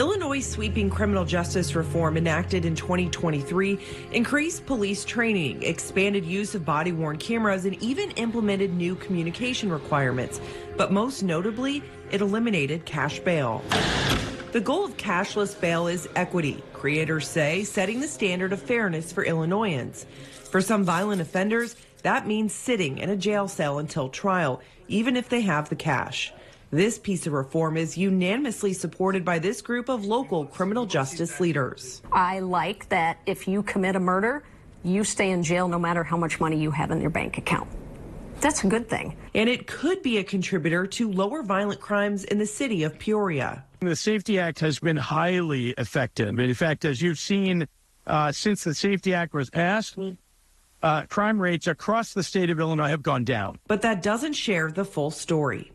Illinois' sweeping criminal justice reform enacted in 2023 increased police training, expanded use of body-worn cameras, and even implemented new communication requirements. But most notably, it eliminated cash bail. The goal of cashless bail is equity, creators say, setting the standard of fairness for Illinoisans. For some violent offenders, that means sitting in a jail cell until trial, even if they have the cash. This piece of reform is unanimously supported by this group of local criminal justice leaders. I like that if you commit a murder, you stay in jail no matter how much money you have in your bank account. That's a good thing. And it could be a contributor to lower violent crimes in the city of Peoria. The Safety Act has been highly effective. In fact, as you've seen, since the Safety Act was passed, crime rates across the state of Illinois have gone down. But that doesn't share the full story.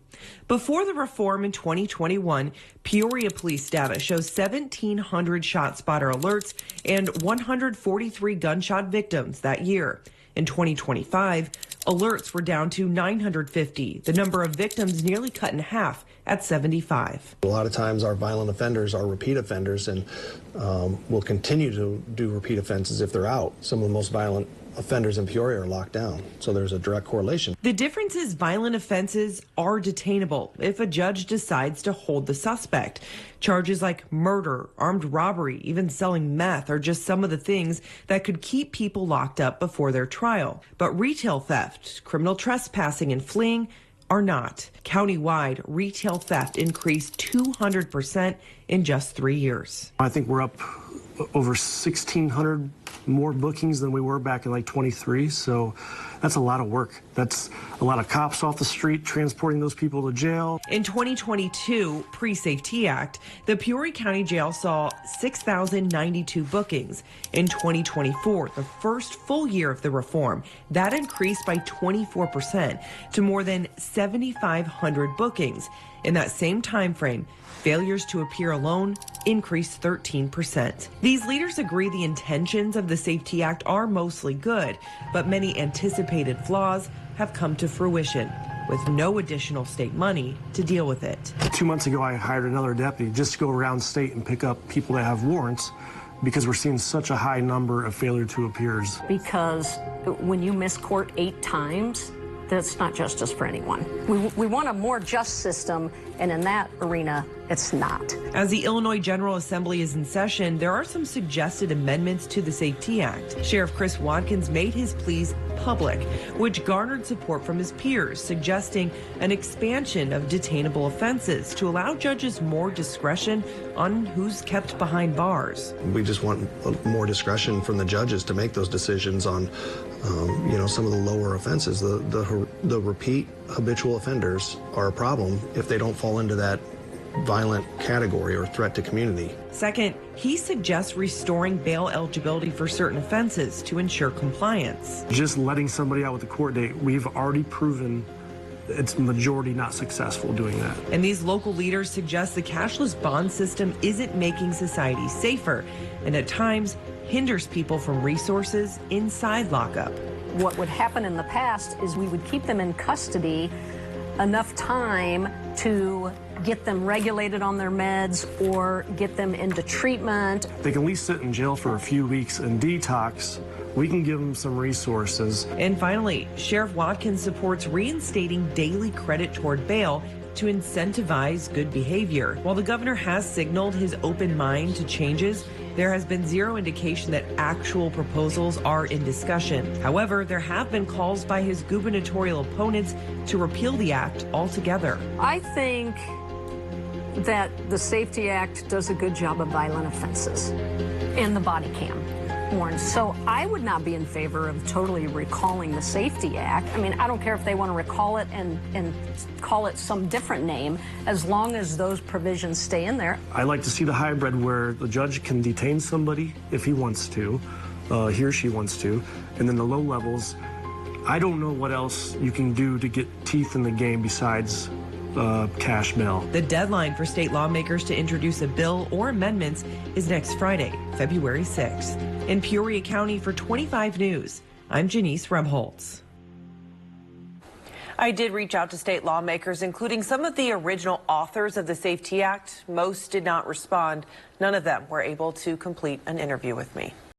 Before the reform in 2021, Peoria police data shows 1,700 ShotSpotter alerts and 143 gunshot victims that year. In 2025, alerts were down to 950. The number of victims nearly cut in half at 75. A lot of times our violent offenders are repeat offenders and will continue to do repeat offenses if they're out. Some of the most violent offenders in Peoria are locked down, so there's a direct correlation. The difference is violent offenses are detainable if a judge decides to hold the suspect. Charges like murder, armed robbery, even selling meth are just some of the things that could keep people locked up before their trial. But retail theft, criminal trespassing, and fleeing are not. Countywide, retail theft increased 200% in just 3 years. I think we're up over 1,600 more bookings than we were back in like 23, so that's a lot of work. That's a lot of cops off the street transporting those people to jail. In 2022, pre-Safety Act, the Peoria County Jail saw 6,092 bookings. In 2024, the first full year of the reform, that increased by 24% to more than 7,500 bookings. In that same time frame, failures to appear alone increased 13%. These leaders agree the intentions of the Safety Act are mostly good, but many anticipated flaws have come to fruition with no additional state money to deal with it. 2 months ago, I hired another deputy just to go around state and pick up people that have warrants because we're seeing such a high number of failure to appears. Because when you miss court 8 times, that's not justice for anyone. We want a more just system, and in that arena, it's not. As the Illinois General Assembly is in session, there are some suggested amendments to the Safety Act. Sheriff Chris Watkins made his pleas public, which garnered support from his peers, suggesting an expansion of detainable offenses to allow judges more discretion on who's kept behind bars. We just want more discretion from the judges to make those decisions on some of the lower offenses. The repeat habitual offenders are a problem if they don't fall into that violent category or threat to community. Second, he suggests restoring bail eligibility for certain offenses to ensure compliance. Just letting somebody out with a court date, we've already proven it's majority not successful doing that. And these local leaders suggest the cashless bond system isn't making society safer and at times hinders people from resources inside lockup. What would happen in the past is we would keep them in custody enough time to get them regulated on their meds or get them into treatment. They can at least sit in jail for a few weeks and detox. We can give them some resources. And finally, Sheriff Watkins supports reinstating daily credit toward bail to incentivize good behavior. While the governor has signaled his open mind to changes, there has been zero indication that actual proposals are in discussion. However, there have been calls by his gubernatorial opponents to repeal the act altogether. I think that the Safety Act does a good job of violent offenses and the body cam warrants. So I would not be in favor of totally recalling the Safety Act. I mean, I don't care if they want to recall it and call it some different name, as long as those provisions stay in there. I like to see the hybrid where the judge can detain somebody if he wants to, he or she wants to, and then the low levels, I don't know what else you can do to get teeth in the game besides cash bail. The deadline for state lawmakers to introduce a bill or amendments is next Friday, February 6th. In Peoria County for 25 News, I'm Jenise Rebholz. I did reach out to state lawmakers, including some of the original authors of the Safety Act. Most did not respond. None of them were able to complete an interview with me.